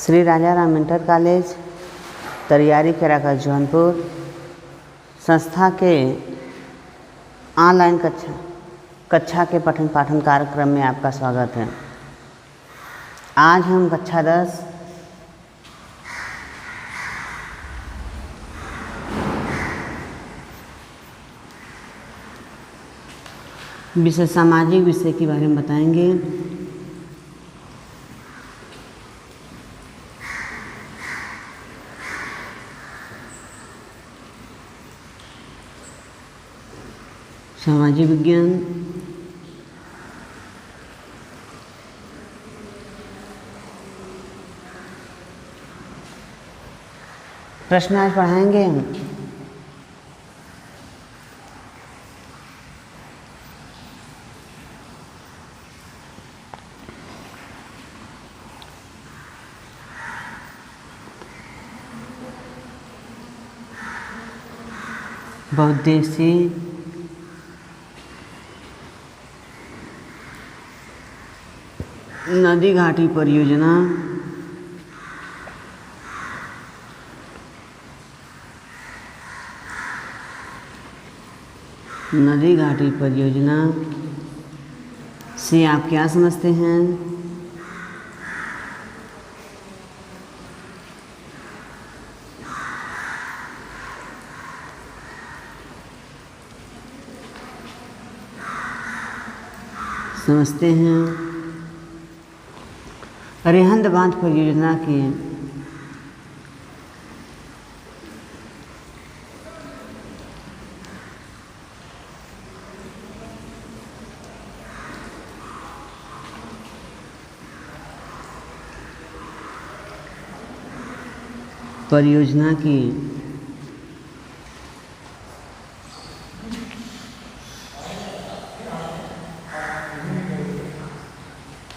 श्री राजा Ram inter college Tariyari केराका Jaunpur संस्था के online कक्षा के पठन पाठन कार्यक्रम में आपका स्वागत है। आज हम कक्षा 10 विषय सामाजिक विषय के बारे में बताएंगे। सामाजिक विज्ञान, प्रश्न आज पढ़ाएंगे हम। बहुउद्देशीय नदी घाटी परियोजना से आप क्या समझते हैं? अरिहंत बांध परियोजना की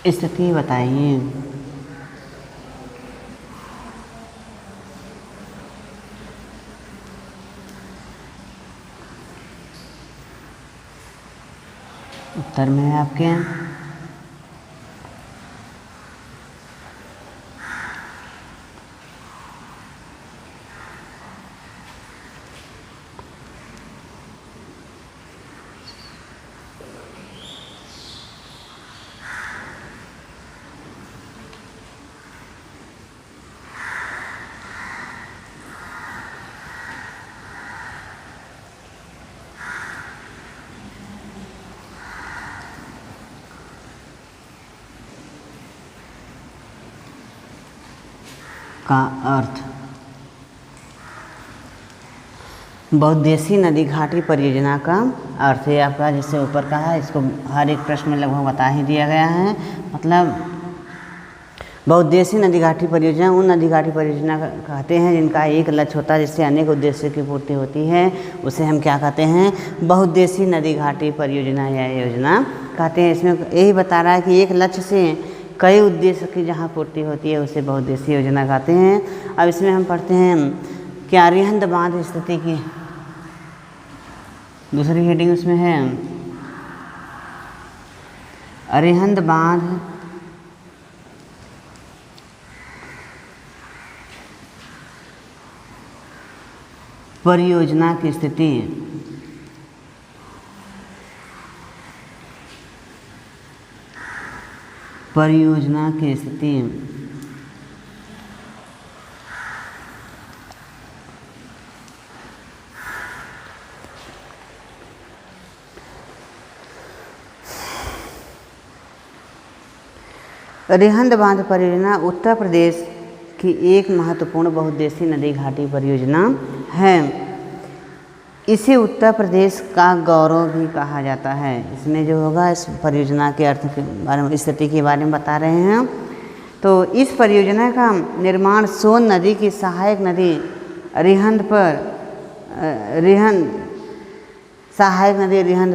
स्थिति बताइए। उत्तर में है आपके का अर्थ। बहुउद्देशीय नदी घाटी परियोजना का अर्थ है आपका, जिससे ऊपर का है, इसको हर एक प्रश्न में लगभग बता ही दिया गया है। मतलब बहुउद्देशीय नदी घाटी परियोजना उन नदी घाटी परियोजना कहते हैं जिनका एक लक्ष्य होता है, जिससे अनेक उद्देश्यों की पूर्ति होती है। उसे हम क्या कहते हैं? बहुउद्देशीय नदी घाटी परियोजना या योजना कहते हैं। इसमें यही बता रहा है कि एक लक्ष्य से कई उद्देश्य की जहाँ पूर्ति होती है उसे बहुउद्देशीय योजना कहते हैं। अब इसमें हम पढ़ते हैं कि अरिहंत बांध स्थिति की दूसरी हेडिंग उसमें है अरिहंत बांध परियोजना की स्थिति। परियोजना की स्थिति अरिहंत बांध परियोजना उत्तर प्रदेश की एक महत्वपूर्ण बहुउद्देशीय नदी घाटी परियोजना है। इसे उत्तर प्रदेश का गौरव भी कहा जाता है। इसमें जो होगा, इस परियोजना के अर्थ के बारे में, स्थिति के बारे में बता रहे हैं। तो इस परियोजना का निर्माण सोन नदी की सहायक नदी अरिहंत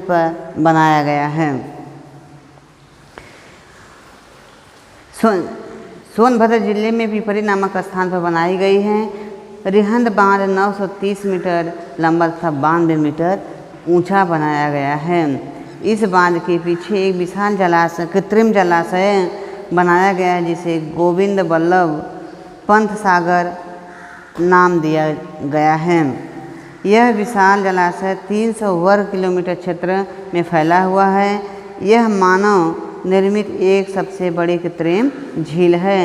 पर बनाया गया है। सोनभद्र जिले में पिपरी नामक स्थान पर बनाई गई है। अरिहंत बांध 930 मीटर लंबा तथा 92 मीटर ऊंचा बनाया गया है। इस बांध के पीछे एक विशाल कृत्रिम जलाशय बनाया गया है, जिसे गोविंद बल्लभ पंथ सागर नाम दिया गया है। यह विशाल जलाशय 300 वर्ग किलोमीटर क्षेत्र में फैला हुआ है। यह मानव निर्मित एक सबसे बड़ी कृत्रिम झील है।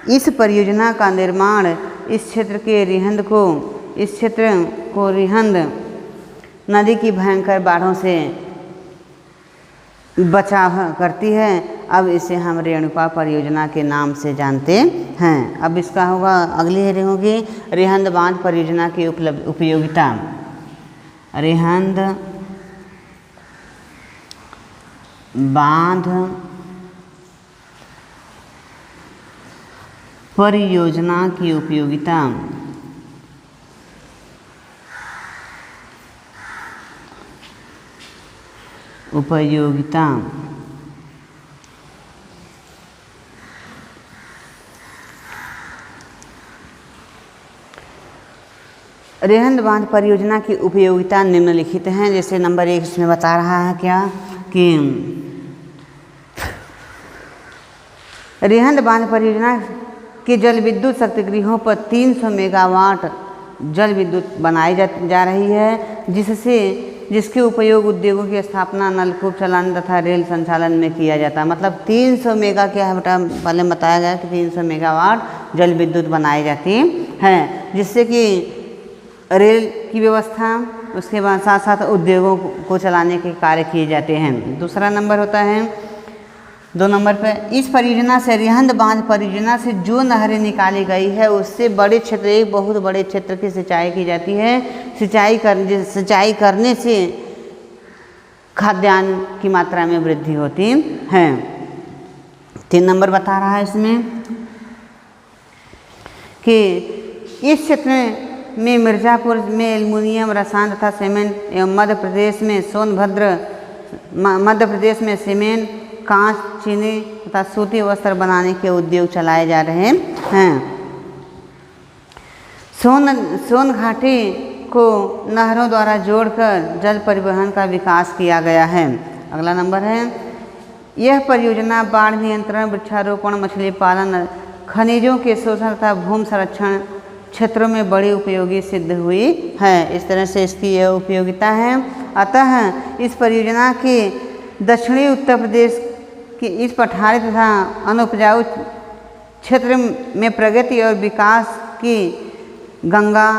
इस परियोजना का निर्माण इस क्षेत्र को रिहंद नदी की भयंकर बाढ़ों से बचाव करती है। अब इसे हम रेणुका परियोजना के नाम से जानते हैं। अब इसका होगा, अगली हेडिंग होगी रिहंद बांध परियोजना की उपयोगिता। रिहंद बांध परियोजना की उपयोगिता। रिहंद बांध परियोजना की उपयोगिता निम्नलिखित हैं। जैसे नंबर 1 इसमें बता रहा है क्या कि रिहंद बांध परियोजना के जल विद्युत शक्ति गृहों पर 300 मेगावाट जल विद्युत बनाई जा रही है, जिसके उपयोग उद्योगों की स्थापना, नलकूप चलाने तथा रेल संचालन में किया जाता है। मतलब 300 मेगा क्या है बेटा, पहले बताया गया कि 300 मेगावाट जल विद्युत बनाई जाती है, जिससे कि रेल की व्यवस्था, उसके बाद साथ साथ उद्योगों को चलाने के कार्य किए जाते हैं। दूसरा नंबर होता है 2 नंबर पे, इस परियोजना से रिहंद बांध परियोजना से जो नहरें निकाली गई है उससे बड़े क्षेत्र, एक बहुत बड़े क्षेत्र की सिंचाई की जाती है। सिंचाई करने से खाद्यान्न की मात्रा में वृद्धि होती है। 3 नंबर बता रहा है इसमें कि इस क्षेत्र में मिर्ज़ापुर में एल्युमिनियम, रसायन तथा सीमेंट एवं मध्य प्रदेश में सीमेंट, कांच, चीनी तथा सूती वस्त्र बनाने के उद्योग चलाए जा रहे हैं। सोन घाटी को नहरों द्वारा जोड़कर जल परिवहन का विकास किया गया है। अगला नंबर है, यह परियोजना बाढ़ नियंत्रण, वृक्षारोपण, मछली पालन, खनिजों के शोधन तथा भूमि संरक्षण क्षेत्रों में बड़ी उपयोगी सिद्ध हुई है। इस तरह से इसकी यह उपयोगिता है। अतः इस परियोजना के दक्षिणी उत्तर प्रदेश कि इस पठारी तथा अनुपजाऊ क्षेत्र में प्रगति और विकास की गंगा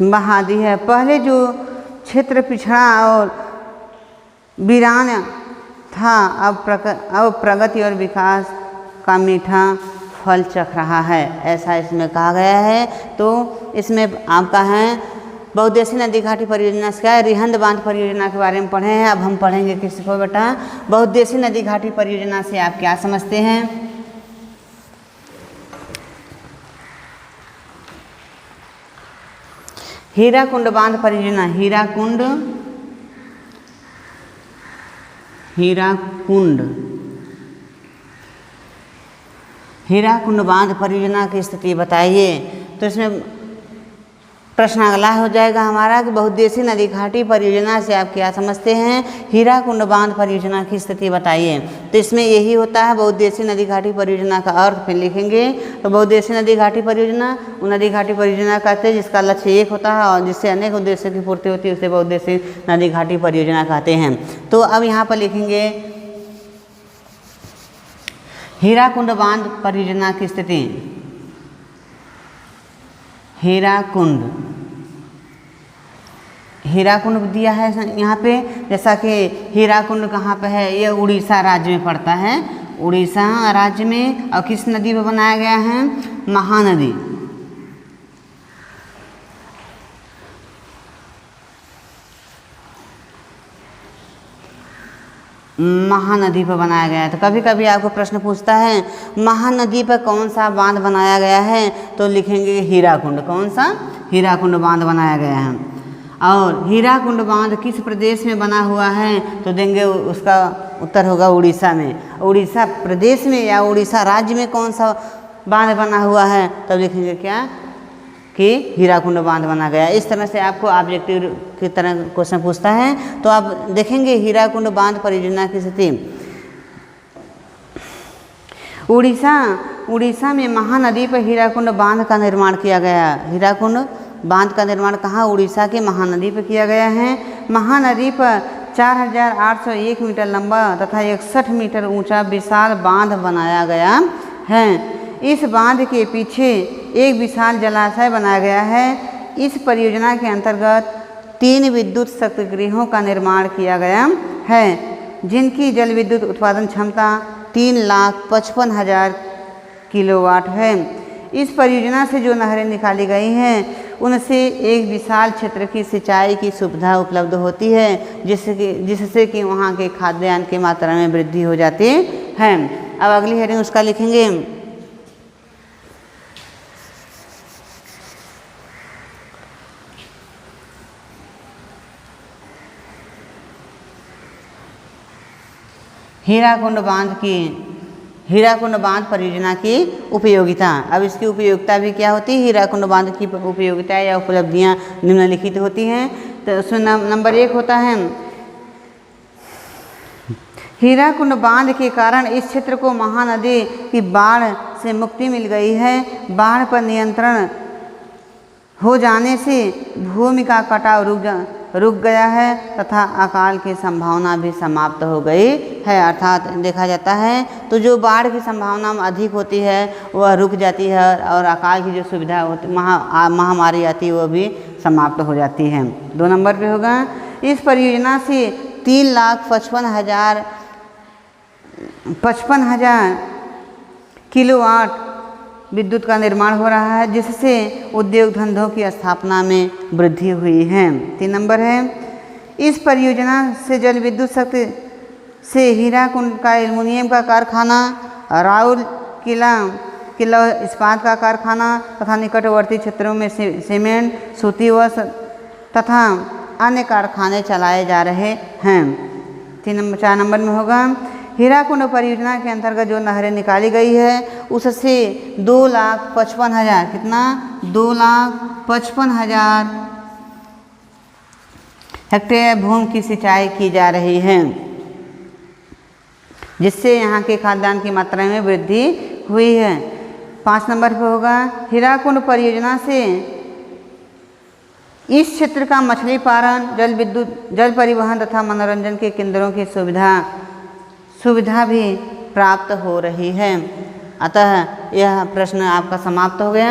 बहा दी है। पहले जो क्षेत्र पिछड़ा और वीरान था, अब प्रगति और विकास का मीठा फल चख रहा है, ऐसा इसमें कहा गया है। तो इसमें आपका है बहुउद्देशीय नदी घाटी परियोजना से क्या है, रिहंद बांध परियोजना के बारे में पढ़े हैं। अब हम पढ़ेंगे किसको बेटा, बहुउद्देशीय नदी घाटी परियोजना से आप क्या समझते हैं। हीराकुंड बांध परियोजना, हीराकुंड बांध परियोजना की स्थिति बताइए। तो इसमें प्रश्न अगला हो जाएगा हमारा कि बहुउद्देशीय नदी घाटी परियोजना से आप क्या समझते हैं, हीराकुंड बांध परियोजना की स्थिति बताइए। तो इसमें यही होता है बहुउद्देशीय नदी घाटी परियोजना का अर्थ फिर लिखेंगे। तो बहुउद्देशीय नदी घाटी परियोजना वो नदी घाटी परियोजना कहते हैं जिसका लक्ष्य एक होता है और जिससे अनेक उद्देश्यों की पूर्ति होती है, उसे बहुउद्देशीय नदी घाटी परियोजना कहते हैं। तो अब यहाँ पर लिखेंगे हीराकुंड बांध परियोजना की स्थिति। हीराकुंड दिया है यहाँ पे, जैसा कि हीराकुंड कहाँ पे है, ये उड़ीसा राज्य में पड़ता है, उड़ीसा राज्य में। और किस नदी पे बनाया गया है, महानदी। महानदी पर बनाया गया है। तो कभी कभी आपको प्रश्न पूछता है महानदी पर कौन सा बांध बनाया गया है, तो लिखेंगे हीराकुंड। कौन सा, हीराकुंड बांध बनाया गया है। और हीराकुंड बांध किस प्रदेश में बना हुआ है, तो देंगे उसका उत्तर होगा उड़ीसा में। उड़ीसा प्रदेश में या उड़ीसा राज्य में कौन सा बांध बना हुआ है, तब लिखेंगे क्या कि हीराकुंड बांध बना गया। इस तरह से आपको ऑब्जेक्टिव की तरह क्वेश्चन पूछता है। तो आप देखेंगे हीराकुंड बांध परियोजना की स्थिति। उड़ीसा में महानदी पर हीराकुंड बांध का निर्माण किया गया। हीराकुंड बांध का निर्माण कहाँ? उड़ीसा के महानदी पर किया गया है। महानदी पर 4801 मीटर लंबा तथा 61 मीटर ऊंचा विशाल बांध बनाया गया है। इस बांध के पीछे एक विशाल जलाशय बनाया गया है। इस परियोजना के अंतर्गत 3 विद्युत शक्तिगृहों का निर्माण किया गया है, जिनकी जल विद्युत उत्पादन क्षमता 3,55,000 किलोवाट है। इस परियोजना से जो नहरें निकाली गई हैं उनसे एक विशाल क्षेत्र की सिंचाई की सुविधा उपलब्ध होती है, जिससे कि वहाँ के खाद्यान्न की मात्रा में वृद्धि हो जाती है। अब अगली हेडिंग उसका लिखेंगे। हीराकुंड बांध परियोजना की उपयोगिता। अब इसकी उपयोगिता भी क्या होती है? हीराकुंड बांध की उपयोगिता या उपलब्धियां निम्नलिखित होती हैं। तो उसमें नंबर 1 होता है, हीराकुंड बांध के कारण इस क्षेत्र को महानदी की बाढ़ से मुक्ति मिल गई है। बाढ़ पर नियंत्रण हो जाने से भूमि का कटाव रुक गया है तथा अकाल की संभावना भी समाप्त हो गई है। अर्थात देखा जाता है तो जो बाढ़ की संभावना अधिक होती है वह रुक जाती है और अकाल की जो सुविधा होती महामारी आती है वो भी समाप्त हो जाती है। 2 नंबर पे होगा, इस परियोजना से 3,55,000 किलोवाट विद्युत का निर्माण हो रहा है, जिससे उद्योग धंधों की स्थापना में वृद्धि हुई है। 3 नंबर है, इस परियोजना से जल विद्युत शक्ति से हीराकुंड का एल्युमिनियम का कारखाना, राउरकेला इस्पात का कारखाना तथा निकटवर्ती क्षेत्रों में सीमेंट, सूती वस्त्र तथा अन्य कारखाने चलाए जा रहे हैं। 4 नंबर में होगा, हीराकुंड परियोजना के अंतर्गत जो नहरें निकाली गई है उससे 2,55,000 कितना? 2,55,000 हेक्टेयर भूमि की सिंचाई की जा रही है, जिससे यहाँ के खाद्यान्न की मात्रा में वृद्धि हुई है। 5 नंबर पर होगा, हीराकुंड परियोजना से इस क्षेत्र का मछली पालन, जल विद्युत, जल परिवहन तथा मनोरंजन के केंद्रों की सुविधा भी प्राप्त हो रही है। अतः यह प्रश्न आपका समाप्त हो गया।